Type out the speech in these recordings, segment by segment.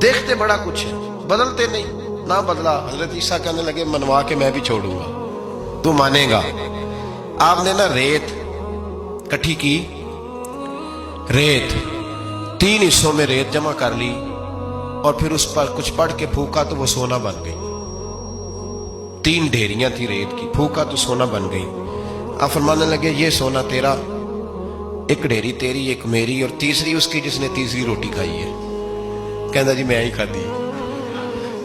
دیکھتے بڑا کچھ ہے، بدلتے نہیں، نہ بدلا۔ حضرت عیسیٰ کہنے لگے منوا کے میں بھی چھوڑوں گا، تو مانے گا۔ آپ نے نا ریت کٹھی کی، ریت 3 حصوں میں ریت جمع کر لی اور پھر اس پر کچھ پڑھ کے پھونکا تو وہ سونا بن گئی۔ 3 ڈھیریاں تھی ریت کی، پھونکا تو سونا بن گئی۔ آپ فرمانے لگے یہ سونا تیرا، ایک ڈھیری تیری، ایک میری، اور تیسری اس کی جس نے تیسری روٹی کھائی ہے۔ کہنا جی میں ہی کھادی،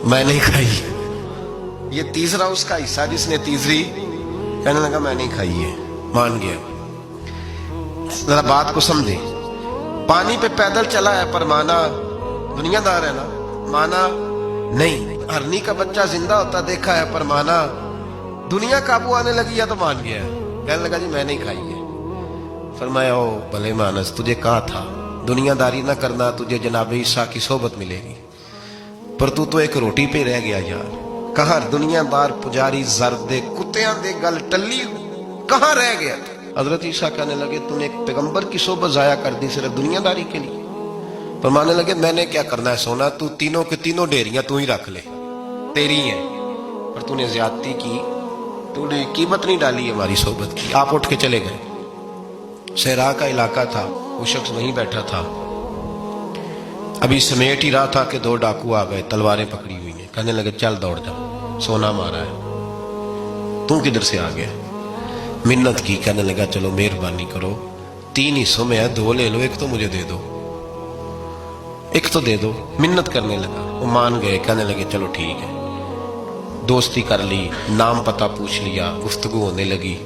میں نہیں کھائی۔ یہ تیسرا اس کا حصہ جس نے تیسری، کہنے لگا میں نہیں کھائی ہے، مان گیا۔ ذرا بات کو سمجھے، پانی پہ پیدل چلا ہے پر مانا دنیا دار ہے نا، مانا نہیں۔ ہرنی کا بچہ زندہ ہوتا دیکھا ہے پر مانا دنیا قابو آنے لگی یا تو مان گیا ہے۔ کہنے لگا جی میں نہیں کھائی ہے۔ فرمایا او بھلے مانس، تجھے کہا تھا دنیا داری نہ کرنا، تجھے جناب عیسیٰ کی صحبت ملے گی، پر تو ایک روٹی پہ رہ گیا یار۔ کہاں دنیا دار پجاری زرد دے کتیاں دے گل ٹلی، کہاں رہ گیا؟ حضرت عیسیٰ کہنے لگے تم نے ایک پیغمبر کی صحبت ضائع کر دی صرف دنیا داری کے لیے۔ فرمانے لگے میں نے کیا کرنا ہے سونا، تو تینوں کے تینوں ڈیریاں تو ہی رکھ لے، تیری ہیں، پر تو نے زیادتی کی، تو نے قیمت نہیں ڈالی ہماری صحبت کی۔ آپ اٹھ کے چلے گئے۔ صحرا کا علاقہ تھا، وہ شخص وہیں بیٹھا تھا، ابھی سمیٹ ہی رہا تھا کہ 2 ڈاکو آ گئے، تلواریں پکڑی ہوئی ہیں۔ کہنے لگے چل دوڑ جا، سونا مارا ہے، تو کدھر سے آ گیا؟ منت کی، کہنے لگا چلو مہربانی کرو، 3 حصوں میں ہے، 2 لے لو، ایک تو مجھے دے دو، ایک تو دے دو۔ منت کرنے لگا، وہ مان گئے۔ کہنے لگے چلو ٹھیک ہے، دوستی کر لی، نام پتہ پوچھ لیا، گفتگو ہونے لگی۔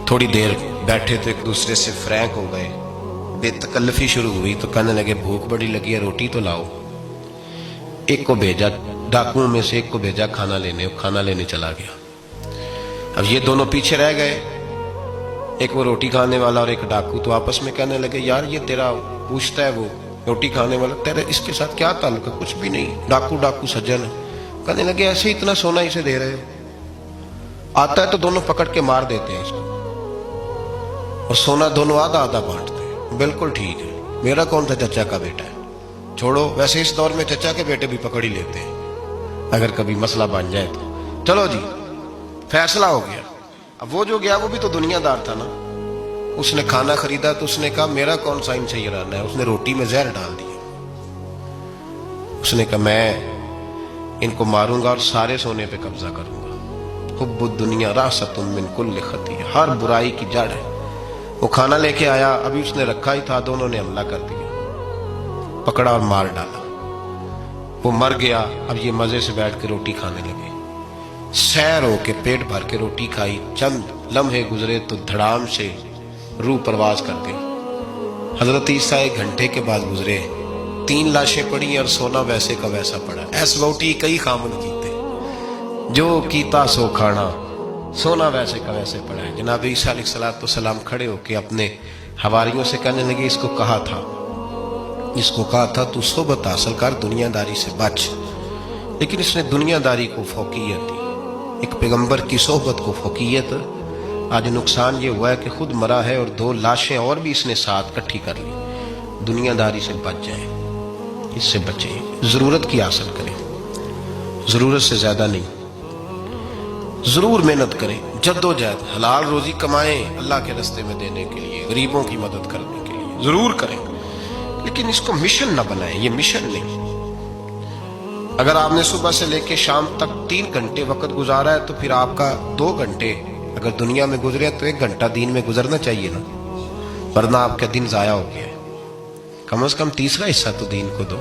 تھوڑی دیر بیٹھے تو ایک دوسرے سے فرینک ہو گئے، بے تکلفی شروع ہوئی۔ تو کہنے لگے بھوک بڑی لگی ہے، روٹی تو لاؤ۔ ایک کو بھیجا، ڈاکوؤں میں سے ایک کو بھیجا کھانا لینے، کھانا لینے چلا گیا۔ اب یہ دونوں پیچھے رہ گئے، ایک وہ روٹی کھانے والا اور ایک ڈاکو۔ تو آپس میں کہنے لگے یار یہ تیرا پوچھتا ہے وہ روٹی کھانے والا، تیرے اس کے ساتھ کیا تعلق ہے؟ کچھ بھی نہیں، ڈاکو ڈاکو سجن۔ کہنے لگے ایسے ہی اتنا سونا اسے دے رہے ہو، آتا ہے تو دونوں پکڑ کے مار دیتے ہیں اس کو، اور سونا دونوں آدھا آدھا بانٹتے ہیں۔ بالکل ٹھیک ہے، میرا کون تھا، چچا کا بیٹا ہے، چھوڑو، ویسے اس دور میں چچا کے بیٹے بھی پکڑ ہی لیتے ہیں اگر کبھی مسئلہ بن جائے تو۔ چلو جی فیصلہ ہو گیا۔ اب وہ جو گیا وہ بھی تو دنیا دار تھا نا، اس نے کھانا خریدا تو اس نے کہا میرا کون سا ان سے یہ رہنا ہے، اس نے روٹی میں زہر ڈال دیا۔ اس نے کہا میں ان کو ماروں گا اور سارے سونے پہ قبضہ کروں گا۔ حب الدنیا راست من کل خطیہ، ہر برائی کی جڑ ہے۔ وہ کھانا لے کے آیا، ابھی اس نے رکھا ہی تھا، دونوں نے حملہ کر دیا، پکڑا اور مار ڈالا۔ وہ مر گیا۔ اب یہ مزے سے بیٹھ کے روٹی کھانے لگے، سیر ہو کے پیٹ بھر کے روٹی کھائی۔ چند لمحے گزرے تو دھڑام سے روح پرواز کر گئی۔ حضرت عیسیٰ 1 گھنٹے کے بعد گزرے، 3 لاشیں پڑی اور سونا ویسے کا ویسا پڑا۔ ایس بوٹی کئی خامن کیتے، جو کیتا سو کھانا، سونا ویسے کا ویسے پڑا ہے۔ جناب عیسیٰ علیہ السلام کھڑے ہو کے اپنے حواریوں سے کہنے لگے اس کو کہا تھا تو صحبت حاصل کر، دنیا داری سے بچ، لیکن اس نے دنیا داری کو فوقیت دی، ایک پیغمبر کی صحبت کو فوقیت۔ آج نقصان یہ ہوا ہے کہ خود مرا ہے اور 2 لاشیں اور بھی اس نے ساتھ کٹھی کر لی۔ دنیا داری سے بچ جائیں، اس سے بچیں، ضرورت کی حاصل کریں، ضرورت سے زیادہ نہیں۔ ضرور محنت کریں، جد و جہد، حلال روزی کمائیں اللہ کے راستے میں دینے کے لیے، غریبوں کی مدد کرنے کے لیے ضرور کریں، لیکن اس کو مشن نہ بنائیں، یہ مشن نہیں۔ اگر آپ نے صبح سے لے کے شام تک 3 گھنٹے وقت گزارا ہے تو پھر آپ کا 2 گھنٹے اگر دنیا میں گزرے تو 1 گھنٹہ دین میں گزرنا چاہیے نا، ورنہ آپ کا دن ضائع ہو گیا ہے۔ کم از کم تیسرا حصہ تو دین کو دو۔